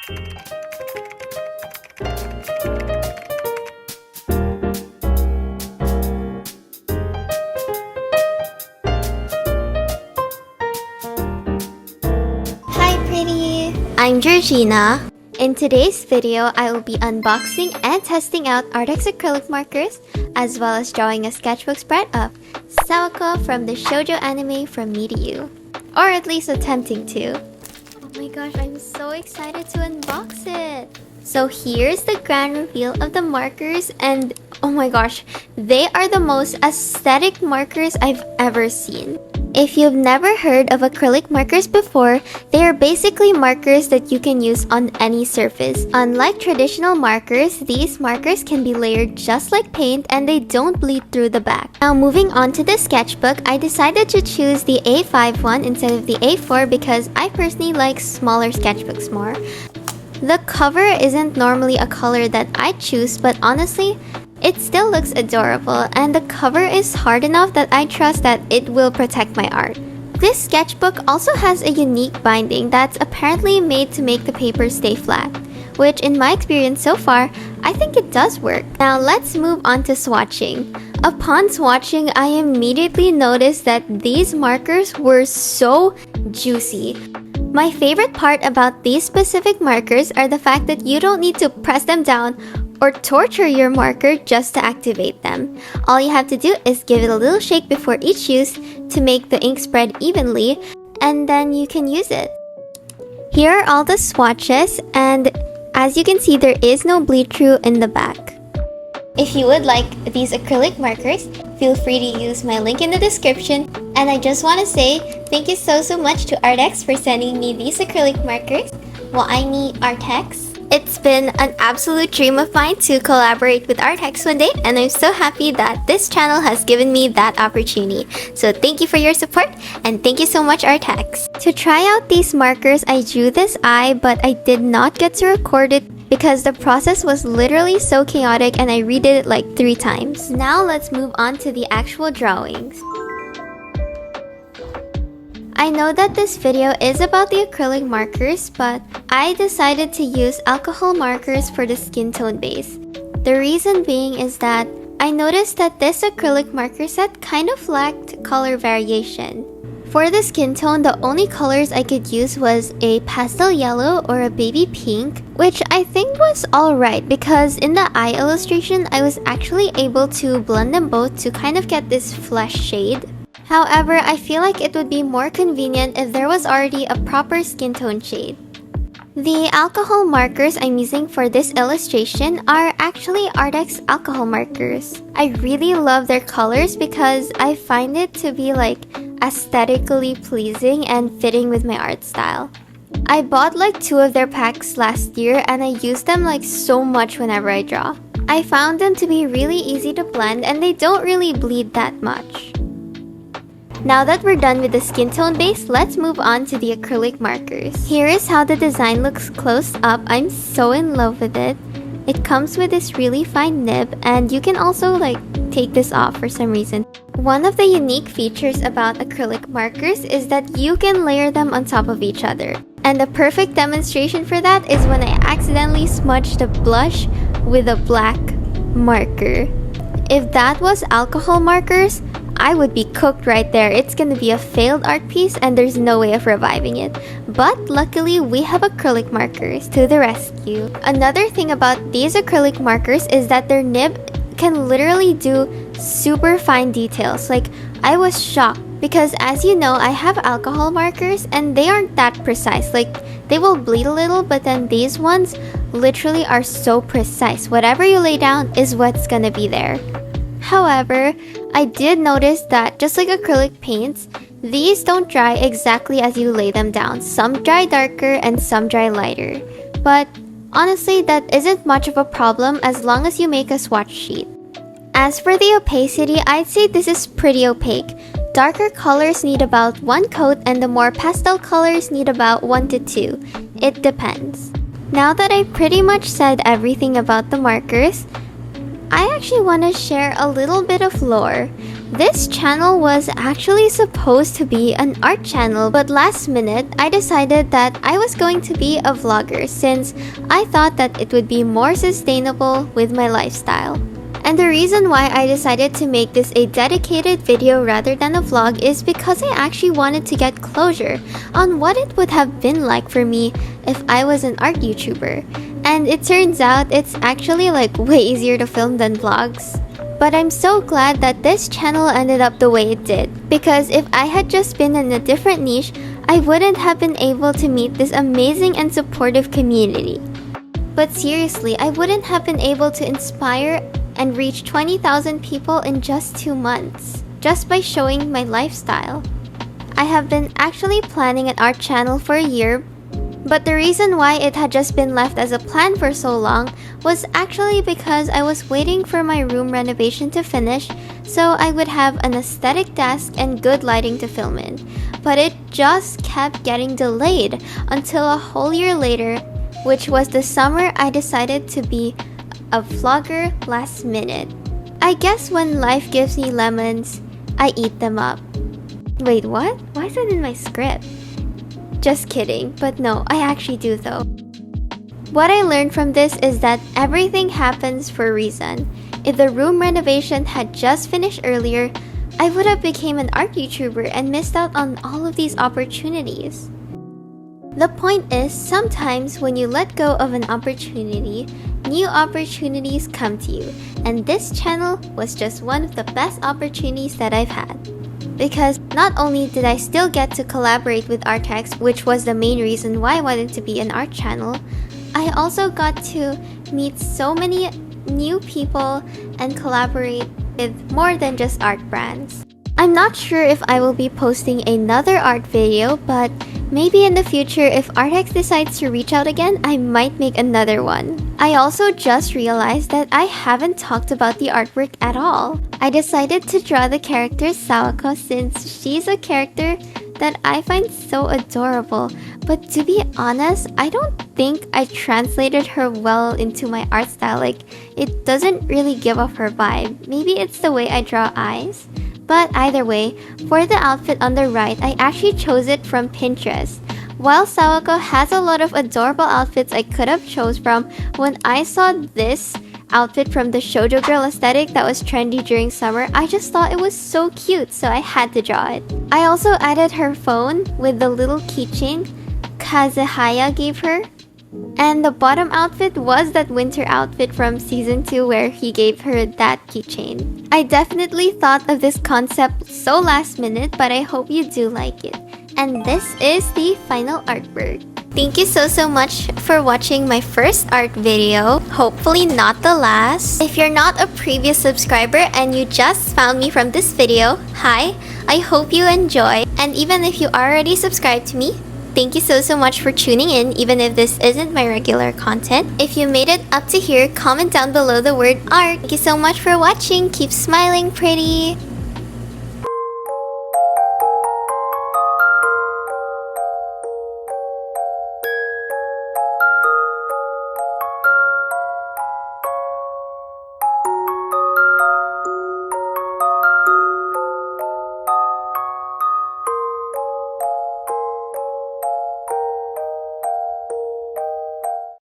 Hi pretty! I'm Georgina. In today's video, I will be unboxing and testing out Arrtx acrylic markers, as well as drawing a sketchbook spread of Sawako from the shoujo anime From Me to You. Or at least attempting to. Oh my gosh, I'm so excited to unbox it! So here's the grand reveal of the markers, and oh my gosh, they are the most aesthetic markers I've ever seen. If you've never heard of acrylic markers before, they are basically markers that you can use on any surface. Unlike traditional markers, these markers can be layered just like paint and they don't bleed through the back. Now moving on to the sketchbook, I decided to choose the A5 one instead of the A4 because I personally like smaller sketchbooks more. The cover isn't normally a color that I choose, but honestly, it still looks adorable, and the cover is hard enough that I trust that it will protect my art. This sketchbook also has a unique binding that's apparently made to make the paper stay flat, which in my experience so far, I think it does work. Now let's move on to swatching. Upon swatching, I immediately noticed that these markers were so juicy. My favorite part about these specific markers are the fact that you don't need to press them down or torture your marker just to activate them. All you have to do is give it a little shake before each use to make the ink spread evenly, and then you can use it. Here are all the swatches, and as you can see, there is no bleed through in the back. If you would like these acrylic markers, feel free to use my link in the description. And I just want to say thank you so much to Arrtx for sending me these acrylic markers. Well, I mean Arrtx. It's been an absolute dream of mine to collaborate with Arrtx one day, and I'm so happy that this channel has given me that opportunity. So thank you for your support, and thank you so much, Arrtx. To try out these markers, I drew this eye, but I did not get to record it because the process was literally so chaotic and I redid it like 3 times. Now let's move on to the actual drawings. I know that this video is about the acrylic markers, but I decided to use alcohol markers for the skin tone base. The reason being is that I noticed that this acrylic marker set kind of lacked color variation. For the skin tone, the only colors I could use was a pastel yellow or a baby pink, which I think was alright because in the eye illustration, I was actually able to blend them both to kind of get this flesh shade. However, I feel like it would be more convenient if there was already a proper skin tone shade. The alcohol markers I'm using for this illustration are actually Arrtx alcohol markers. I really love their colors because I find it to be like aesthetically pleasing and fitting with my art style. I bought like 2 of their packs last year and I use them like so much whenever I draw. I found them to be really easy to blend and they don't really bleed that much. Now that we're done with the skin tone base, let's move on to the acrylic markers. Here is how the design looks close up. I'm so in love with it. It comes with this really fine nib, and you can also like take this off for some reason. One of the unique features about acrylic markers is that you can layer them on top of each other. And the perfect demonstration for that is when I accidentally smudged the blush with a black marker. If that was alcohol markers, I would be cooked right there. It's gonna be a failed art piece and there's no way of reviving it. But luckily, we have acrylic markers to the rescue. Another thing about these acrylic markers is that their nib can literally do super fine details. Like, I was shocked because as you know, I have alcohol markers and they aren't that precise. Like, they will bleed a little, but then these ones literally are so precise. Whatever you lay down is what's gonna be there. However, I did notice that just like acrylic paints, these don't dry exactly as you lay them down. Some dry darker and some dry lighter. But honestly, that isn't much of a problem as long as you make a swatch sheet. As for the opacity, I'd say this is pretty opaque. Darker colors need about 1 coat and the more pastel colors need about 1 to 2. It depends. Now that I pretty much said everything about the markers, I actually want to share a little bit of lore. This channel was actually supposed to be an art channel, but last minute I decided that I was going to be a vlogger since I thought that it would be more sustainable with my lifestyle. And the reason why I decided to make this a dedicated video rather than a vlog is because I actually wanted to get closure on what it would have been like for me if I was an art YouTuber. And it turns out it's actually like way easier to film than vlogs. But I'm so glad that this channel ended up the way it did, because if I had just been in a different niche, I wouldn't have been able to meet this amazing and supportive community. But seriously, I wouldn't have been able to inspire and reach 20,000 people in just 2 months, just by showing my lifestyle. I have been actually planning an art channel for a year, but the reason why it had just been left as a plan for so long was actually because I was waiting for my room renovation to finish so I would have an aesthetic desk and good lighting to film in. But it just kept getting delayed until a whole year later, which was the summer I decided to be a vlogger last minute. I guess when life gives me lemons, I eat them up. Wait, what? Why is that in my script? Just kidding, but no, I actually do though. What I learned from this is that everything happens for a reason. If the room renovation had just finished earlier, I would have become an art YouTuber and missed out on all of these opportunities. The point is, sometimes when you let go of an opportunity, new opportunities come to you, and this channel was just one of the best opportunities that I've had. Because not only did I still get to collaborate with Arrtx, which was the main reason why I wanted to be an art channel, I also got to meet so many new people and collaborate with more than just art brands. I'm not sure if I will be posting another art video, but maybe in the future if Arrtx decides to reach out again, I might make another one. I also just realized that I haven't talked about the artwork at all. I decided to draw the character Sawako since she's a character that I find so adorable. But to be honest, I don't think I translated her well into my art style. Like, it doesn't really give off her vibe. Maybe it's the way I draw eyes. But either way, for the outfit on the right, I actually chose it from Pinterest. While Sawako has a lot of adorable outfits I could have chose from, when I saw this outfit from the shoujo girl aesthetic that was trendy during summer, I just thought it was so cute, so I had to draw it. I also added her phone with the little keychain Kazehaya gave her. And the bottom outfit was that winter outfit from season 2 where he gave her that keychain. I definitely thought of this concept so last minute, but I hope you do like it. And this is the final artwork. Thank you so much for watching my first art video. Hopefully not the last. If you're not a previous subscriber and you just found me from this video, hi, I hope you enjoy. And even if you already subscribed to me, thank you so much for tuning in, even if this isn't my regular content. If you made it up to here, comment down below the word art. Thank you so much for watching. Keep smiling, pretty.